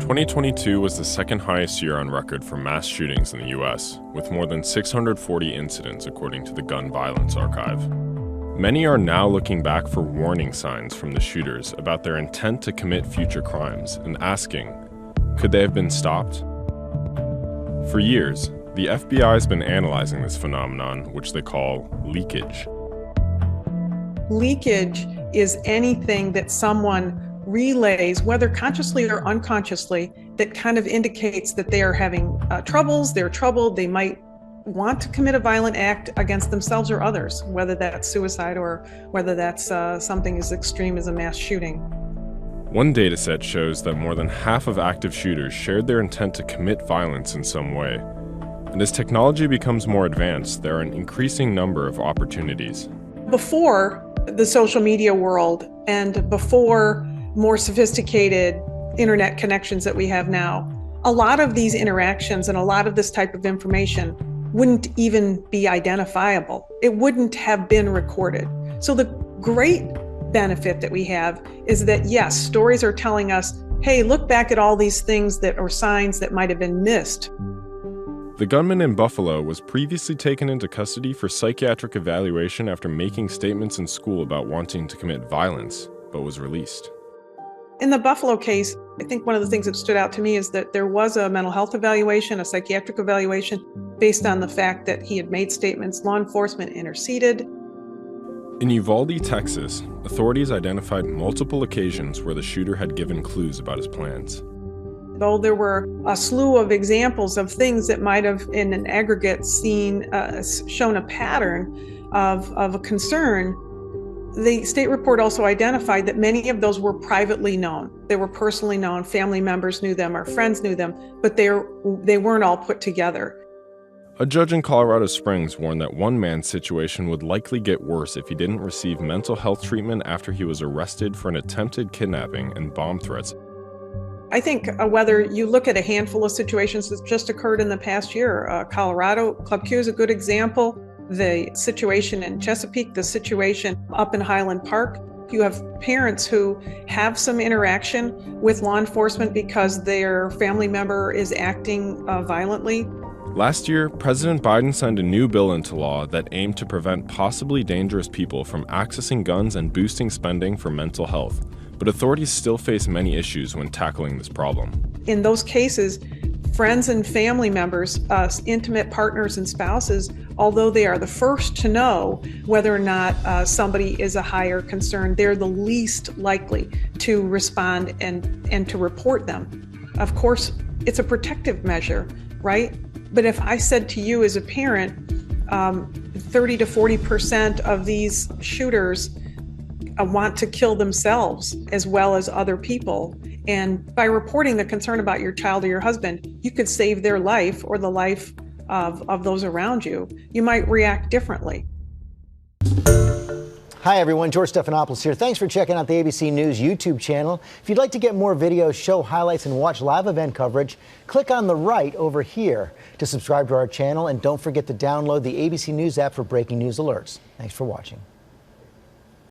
2022 was the second highest year on record for mass shootings in the U.S., with more than 640 incidents according to the Gun Violence Archive. Many are now looking back for warning signs from the shooters about their intent to commit future crimes and asking, could they have been stopped? For years, the FBI has been analyzing this phenomenon, which they call leakage. Leakage is anything that someone relays, whether consciously or unconsciously, that kind of indicates that they are having troubles, they're troubled, they might want to commit a violent act against themselves or others, whether that's suicide or whether that's something as extreme as a mass shooting. One dataset shows that more than half of active shooters shared their intent to commit violence in some way. And as technology becomes more advanced, there are an increasing number of opportunities. Before the social media world and before more sophisticated internet connections that we have now, a lot of these interactions and a lot of this type of information wouldn't even be identifiable. It wouldn't have been recorded. So the great benefit that we have is that, yes, stories are telling us, hey, look back at all these things that are signs that might have been missed. The gunman in Buffalo was previously taken into custody for psychiatric evaluation after making statements in school about wanting to commit violence, but was released. In the Buffalo case, I think one of the things that stood out to me is that there was a mental health evaluation, a psychiatric evaluation, based on the fact that he had made statements. Law enforcement interceded. In Uvalde, Texas, authorities identified multiple occasions where the shooter had given clues about his plans. Though there were a slew of examples of things that might have, in an aggregate, shown a pattern of a concern, the state report also identified that many of those were privately known. They were personally known. Family members knew them or friends knew them, but they weren't all put together. A judge in Colorado Springs warned that one man's situation would likely get worse if he didn't receive mental health treatment after he was arrested for an attempted kidnapping and bomb threats. I think whether you look at a handful of situations that just occurred in the past year, Colorado, Club Q is a good example. The situation in Chesapeake, the situation up in Highland Park. You have parents who have some interaction with law enforcement because their family member is acting violently. Last year, President Biden signed a new bill into law that aimed to prevent possibly dangerous people from accessing guns and boosting spending for mental health. But authorities still face many issues when tackling this problem. In those cases, friends and family members, intimate partners and spouses, although they are the first to know whether or not somebody is a higher concern, they're the least likely to respond and to report them. Of course, it's a protective measure, right? But if I said to you as a parent, 30 to 40% of these shooters want to kill themselves as well as other people. And by reporting the concern about your child or your husband, you could save their life or the life of those around you. You might react differently. Hi, everyone. George Stephanopoulos here. Thanks for checking out the ABC News YouTube channel. If you'd like to get more videos, show highlights, and watch live event coverage, click on the right over here to subscribe to our channel. And don't forget to download the ABC News app for breaking news alerts. Thanks for watching.